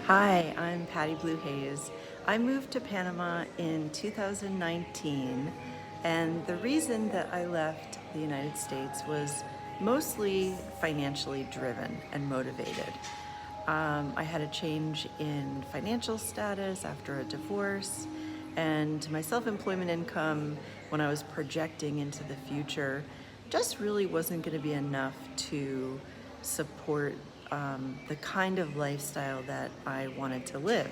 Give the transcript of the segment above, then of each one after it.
Hi, I'm Patty Blue Hayes. I moved to Panama in 2019, and the reason that I left the United States was mostly financially driven and motivated. I had a change in financial status after a divorce, and my self-employment income when I was projecting into the future just really wasn't going to be enough to support the kind of lifestyle that I wanted to live,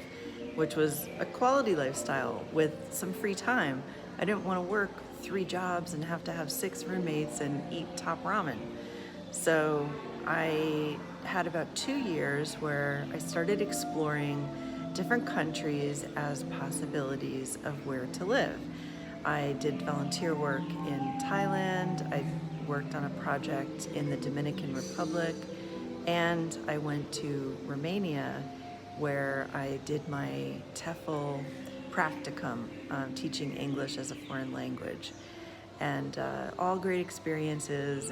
which was a quality lifestyle with some free time. I didn't want to work 3 jobs and have to have 6 roommates and eat top ramen. So I had about 2 years where I started exploring different countries as possibilities of where to live. I did volunteer work in Thailand, I worked on a project in the Dominican Republic, and I went to Romania where I did my TEFL practicum, teaching English as a foreign language. And all great experiences,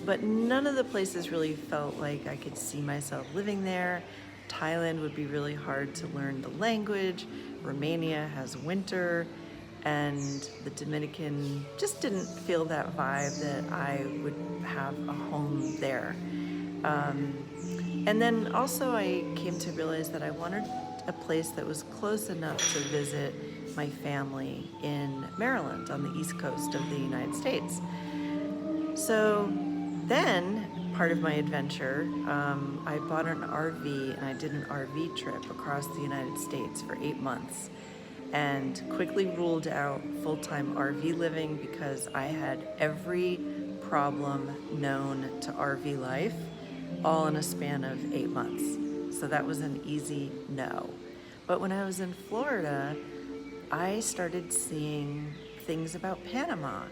but none of the places really felt like I could see myself living there. Thailand would be really hard to learn the language. Romania has winter, and the Dominican just didn't feel that vibe that I would have a home there. And then also I came to realize that I wanted a place that was close enough to visit my family in Maryland on the East Coast of the United States. So then, part of my adventure, I bought an RV and I did an RV trip across the United States for 8 months and quickly ruled out full-time RV living because I had every problem known to RV life all in a span of 8 months. So that was an easy no. But when I was in Florida, I started seeing things about Panama,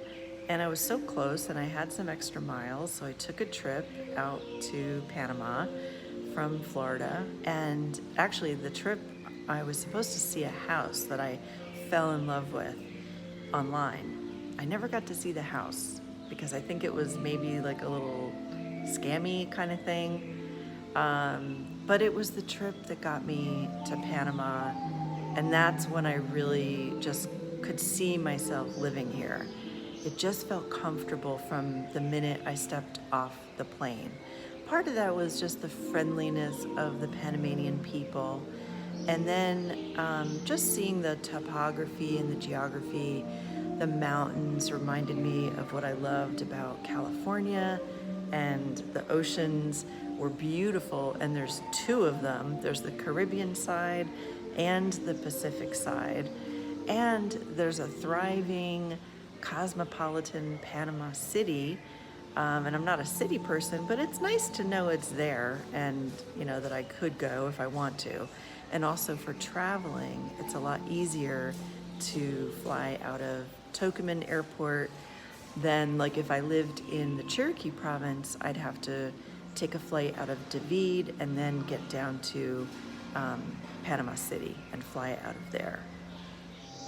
and I was so close and I had some extra miles, so I took a trip out to Panama from Florida. And actually the trip, I was supposed to see a house that I fell in love with online. I never got to see the house because I think it was maybe like a little scammy kind of thing. But it was the trip that got me to Panama, and that's when I really just could see myself living here. It just felt comfortable from the minute I stepped off the plane. Part of that was just the friendliness of the Panamanian people, and then just seeing the topography and the geography. The mountains reminded me of what I loved about California, and the oceans were beautiful, and there's two of them. There's the Caribbean side and the Pacific side, and there's a thriving cosmopolitan Panama City. And I'm not a city person, but it's nice to know it's there, and that I could go if I want to. And also for traveling, it's a lot easier to fly out of Tocumen Airport than like if I lived in the Cherokee province. I'd have to take a flight out of David and then get down to Panama City and fly out of there.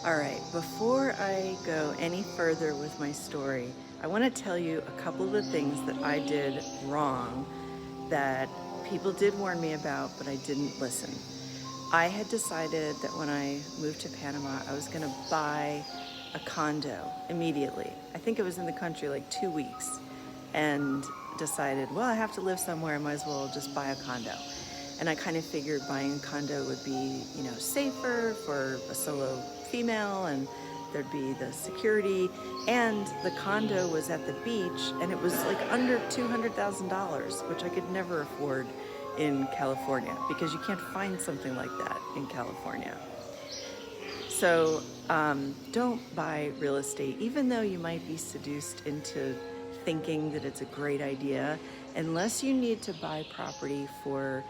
All right, before I go any further with my story, I want to tell you a couple of the things that I did wrong that people did warn me about, but I didn't listen. I had decided that when I moved to Panama, I was going to buy a condo immediately. I think it was in the country like 2 weeks, and decided, well, I have to live somewhere, I might as well just buy a condo. And I kind of figured buying a condo would be, safer for a solo female, and there'd be the security, and the condo was at the beach, and it was like under $200,000, which I could never afford in California because you can't find something like that in California. So don't buy real estate, even though you might be seduced into thinking that it's a great idea, unless you need to buy property for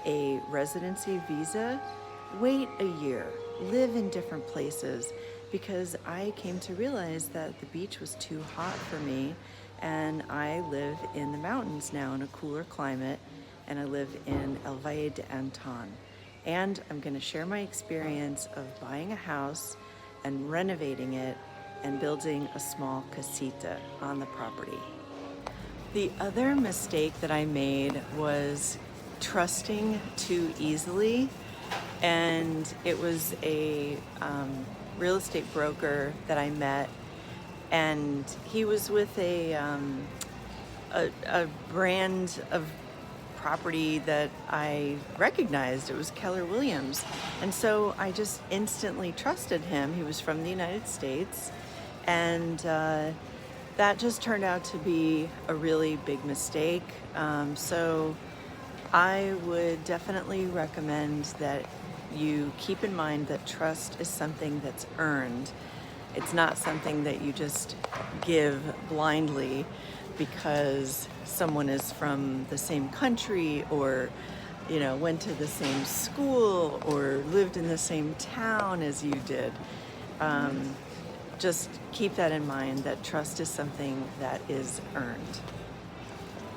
a residency visa. Wait a year, live in different places, because I came to realize that the beach was too hot for me, and I live in the mountains now in a cooler climate, and I live in El Valle de Anton. And I'm going to share my experience of buying a house and renovating it and building a small casita on the property. The other mistake that I made was trusting too easily, and it was a real estate broker that I met, and he was with a brand of property that I recognized. It was Keller Williams, and so I just instantly trusted him. He was from the United States, and that just turned out to be a really big mistake. So I would definitely recommend that you keep in mind that trust is something that's earned. It's not something that you just give blindly because someone is from the same country, or went to the same school, or lived in the same town as you did. Just keep that in mind, that trust is something that is earned.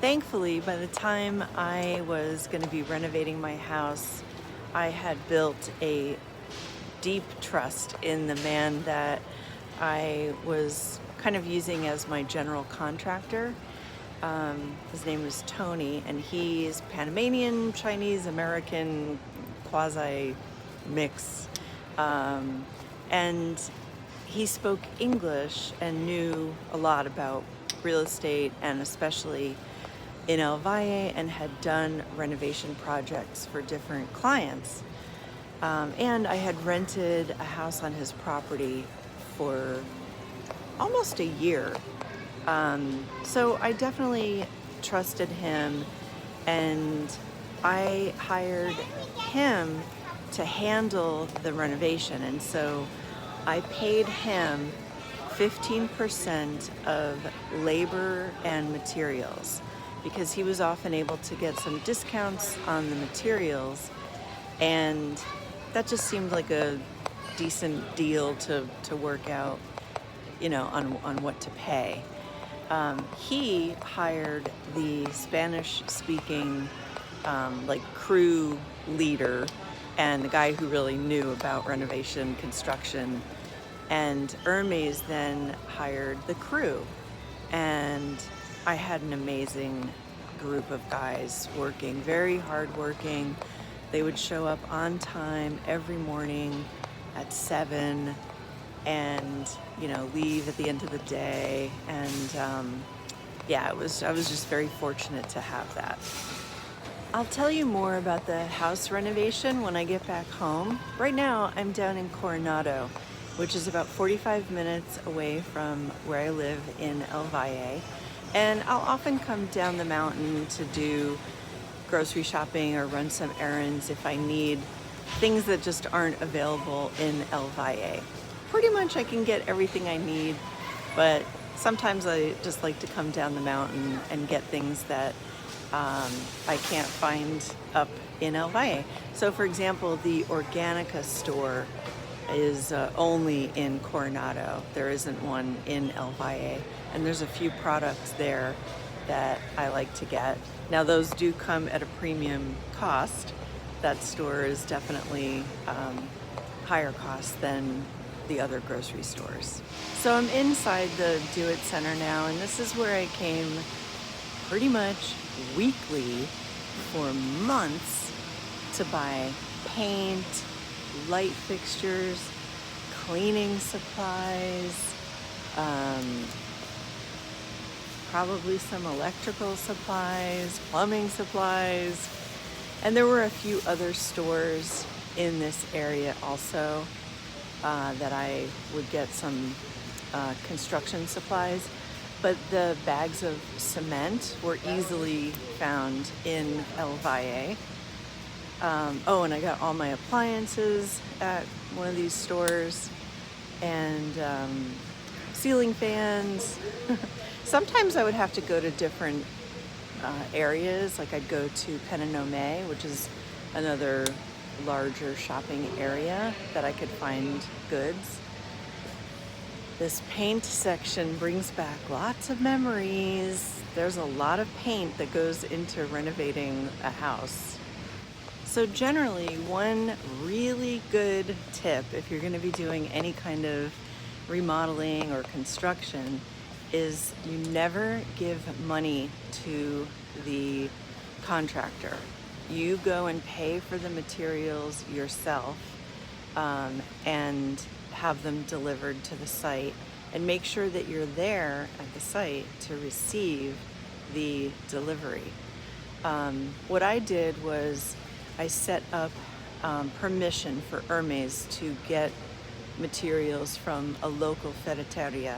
Thankfully, by the time I was going to be renovating my house, I had built a deep trust in the man that I was kind of using as my general contractor. His name was Tony, and he's Panamanian, Chinese, American, quasi mix. And he spoke English and knew a lot about real estate, and especially in El Valle, and had done renovation projects for different clients. And I had rented a house on his property for almost a year. So I definitely trusted him, and I hired him to handle the renovation. And so I paid him 15% of labor and materials, because he was often able to get some discounts on the materials, and that just seemed like a decent deal to work out, on what to pay. He hired the Spanish-speaking crew leader, and the guy who really knew about renovation, construction, and Hermes then hired the crew. And I had an amazing group of guys working, very hardworking. They would show up on time every morning at 7 and leave at the end of the day. And I was just very fortunate to have that. I'll tell you more about the house renovation when I get back home. Right now I'm down in Coronado, which is about 45 minutes away from where I live in El Valle. And I'll often come down the mountain to do grocery shopping or run some errands if I need things that just aren't available in El Valle. Pretty much I can get everything I need, but sometimes I just like to come down the mountain and get things that I can't find up in El Valle. So for example, the Organica store is only in Coronado. There isn't one in El Valle, and there's a few products there that I like to get. Now those do come at a premium cost. That store is definitely higher cost than the other grocery stores. So I'm inside the Do It Center now, and this is where I came pretty much weekly for months to buy paint, light fixtures, cleaning supplies, probably some electrical supplies, plumbing supplies. And there were a few other stores in this area also that I would get some construction supplies. But the bags of cement were easily found in El Valle. And I got all my appliances at one of these stores, and ceiling fans. Sometimes I would have to go to different areas, like I'd go to Panama, which is another larger shopping area that I could find goods. This paint section brings back lots of memories. There's a lot of paint that goes into renovating a house. So generally, one really good tip if you're going to be doing any kind of remodeling or construction is you never give money to the contractor. You go and pay for the materials yourself, and have them delivered to the site, and make sure that you're there at the site to receive the delivery. What I did was I set up permission for Hermes to get materials from a local ferreteria,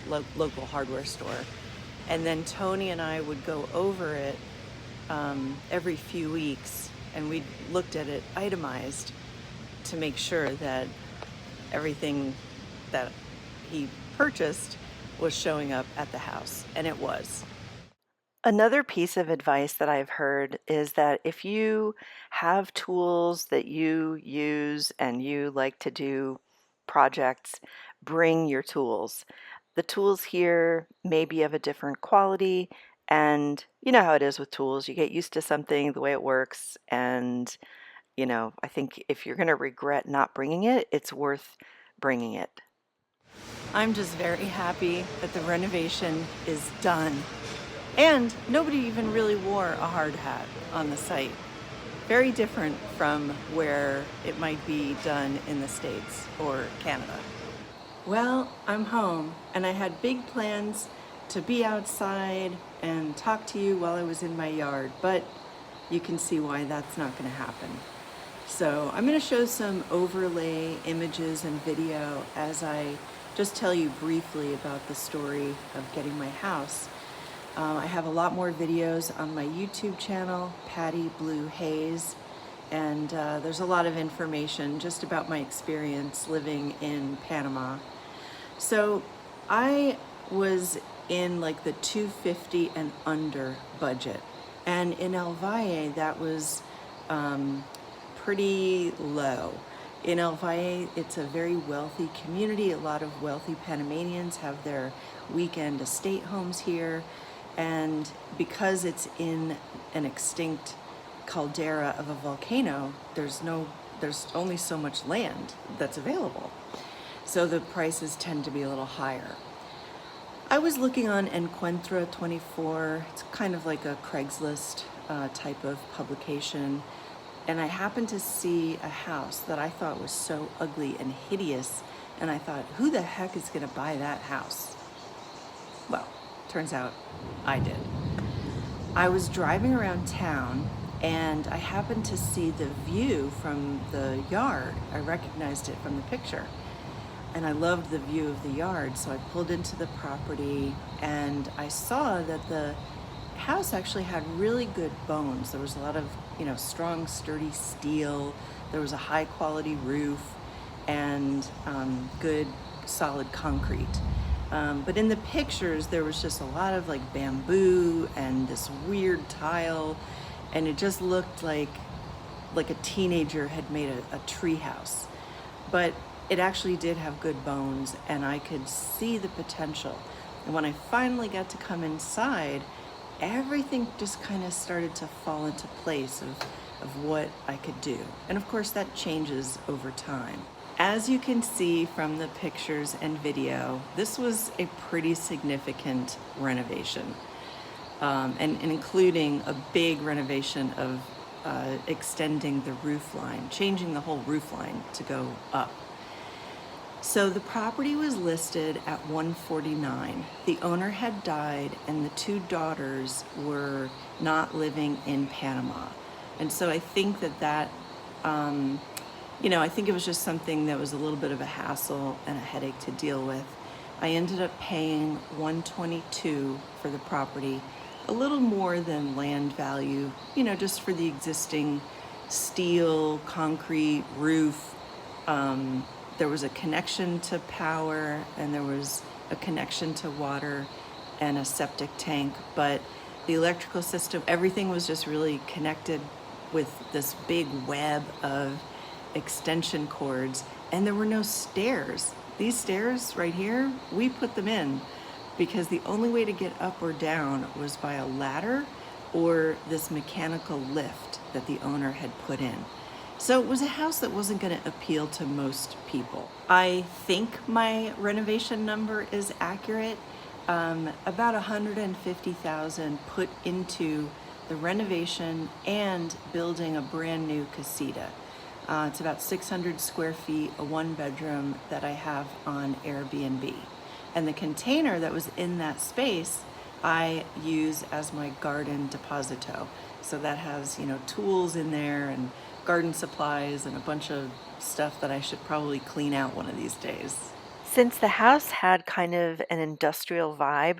local hardware store. And then Tony and I would go over it every few weeks, and we looked at it itemized to make sure that everything that he purchased was showing up at the house, and it was. Another piece of advice that I've heard is that if you have tools that you use and you like to do projects, bring your tools. The tools here may be of a different quality, and you know how it is with tools. You get used to something, the way it works, and I think if you're going to regret not bringing it, it's worth bringing it. I'm just very happy that the renovation is done. And nobody even really wore a hard hat on the site. Very different from where it might be done in the States or Canada. Well, I'm home, and I had big plans to be outside and talk to you while I was in my yard, but you can see why that's not going to happen. So I'm going to show some overlay images and video as I just tell you briefly about the story of getting my house. I have a lot more videos on my YouTube channel, Patty Blue Haze, and there's a lot of information just about my experience living in Panama. So I was in like the $250 and under budget, and in El Valle that was pretty low. In El Valle, it's a very wealthy community. A lot of wealthy Panamanians have their weekend estate homes here. And because it's in an extinct caldera of a volcano, there's only so much land that's available. So the prices tend to be a little higher. I was looking on Encuentra 24. It's kind of like a Craigslist type of publication. And I happened to see a house that I thought was so ugly and hideous. And I thought, who the heck is going to buy that house? Well, turns out I did. I was driving around town and I happened to see the view from the yard. I recognized it from the picture. And I loved the view of the yard, so I pulled into the property and I saw that the house actually had really good bones. There was a lot of, strong, sturdy steel. There was a high quality roof and good, solid concrete. But in the pictures, there was just a lot of like bamboo and this weird tile, and it just looked like a teenager had made a tree house. But it actually did have good bones, and I could see the potential. And when I finally got to come inside, everything just kind of started to fall into place of what I could do. And of course, that changes over time. As you can see from the pictures and video, this was a pretty significant renovation, and including a big renovation of extending the roof line, changing the whole roof line to go up. So the property was listed at $149. The owner had died and the two daughters were not living in Panama. And so I think that I think it was just something that was a little bit of a hassle and a headache to deal with. I ended up paying $122 for the property, a little more than land value, just for the existing steel, concrete, roof. There was a connection to power and there was a connection to water and a septic tank, but the electrical system, everything was just really connected with this big web of extension cords, and there were no stairs. These stairs right here, we put them in because the only way to get up or down was by a ladder or this mechanical lift that the owner had put in. So it was a house that wasn't going to appeal to most people. I think my renovation number is accurate. About $150,000 put into the renovation and building a brand new casita. It's about 600 square feet, a one-bedroom that I have on Airbnb. And the container that was in that space, I use as my garden deposito. So that has, tools in there and garden supplies and a bunch of stuff that I should probably clean out one of these days. Since the house had kind of an industrial vibe,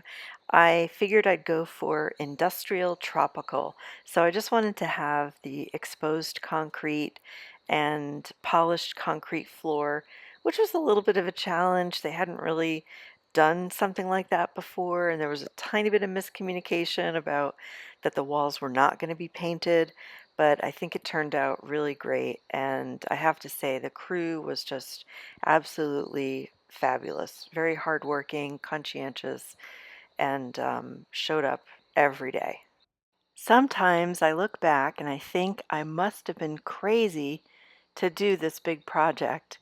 I figured I'd go for industrial tropical. So I just wanted to have the exposed concrete and polished concrete floor, which was a little bit of a challenge. They hadn't really done something like that before, and there was a tiny bit of miscommunication about that the walls were not going to be painted, but I think it turned out really great. And I have to say, the crew was just absolutely fabulous, very hardworking, conscientious, and showed up every day. Sometimes I look back and I think I must have been crazy to do this big project,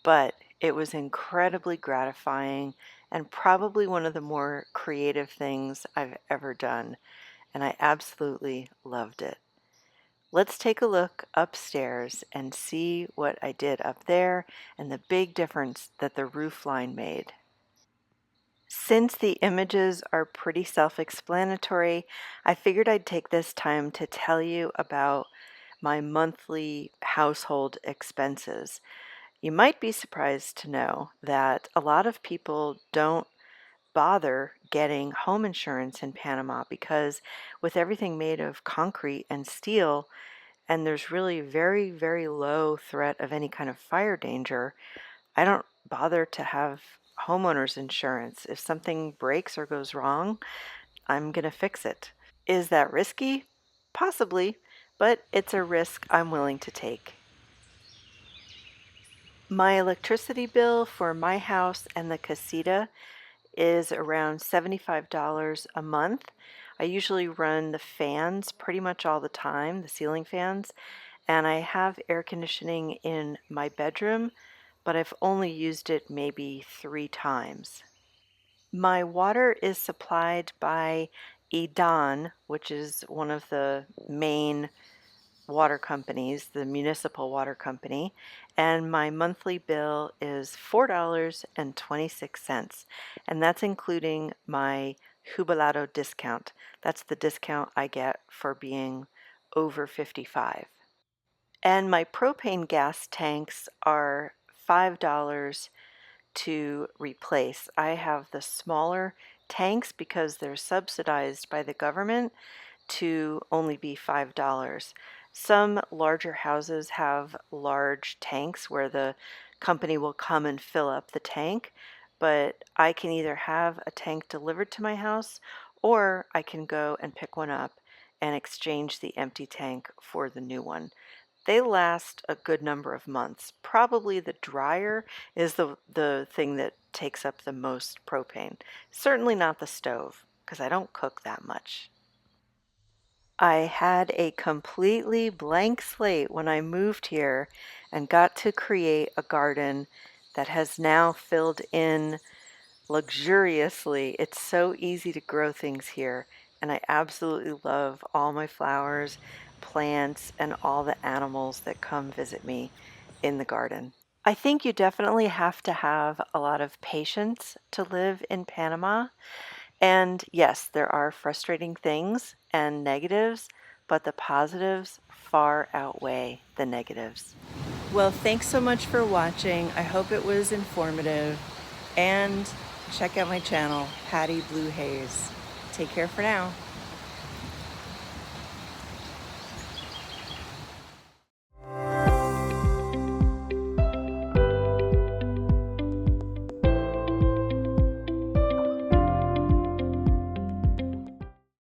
but it was incredibly gratifying and probably one of the more creative things I've ever done, and I absolutely loved it. Let's take a look upstairs and see what I did up there and the big difference that the roof line made. Since the images are pretty self-explanatory, I figured I'd take this time to tell you about my monthly household expenses. You might be surprised to know that a lot of people don't bother getting home insurance in Panama because with everything made of concrete and steel, and there's really very, very low threat of any kind of fire danger, I don't bother to have homeowners insurance. If something breaks or goes wrong, I'm going to fix it. Is that risky? Possibly, but it's a risk I'm willing to take. My electricity bill for my house and the casita is around $75 a month. I usually run the fans pretty much all the time, the ceiling fans, and I have air conditioning in my bedroom, but I've only used it maybe 3 times. My water is supplied by Edan, which is one of the main water companies, the municipal water company, and my monthly bill is $4.26, and that's including my jubilado discount. That's the discount I get for being over 55. And my propane gas tanks are $5 to replace. I have the smaller tanks because they're subsidized by the government to only be $5. Some larger houses have large tanks where the company will come and fill up the tank, but I can either have a tank delivered to my house or I can go and pick one up and exchange the empty tank for the new one. They last a good number of months. Probably the dryer is the thing that takes up the most propane. Certainly not the stove, because I don't cook that much. I had a completely blank slate when I moved here and got to create a garden that has now filled in luxuriously. It's so easy to grow things here, and I absolutely love all my flowers, plants, and all the animals that come visit me in the garden. I think you definitely have to have a lot of patience to live in Panama. And yes, there are frustrating things and negatives, but the positives far outweigh the negatives. Well, thanks so much for watching. I hope it was informative. And check out my channel, Patty Blue Haze. Take care for now.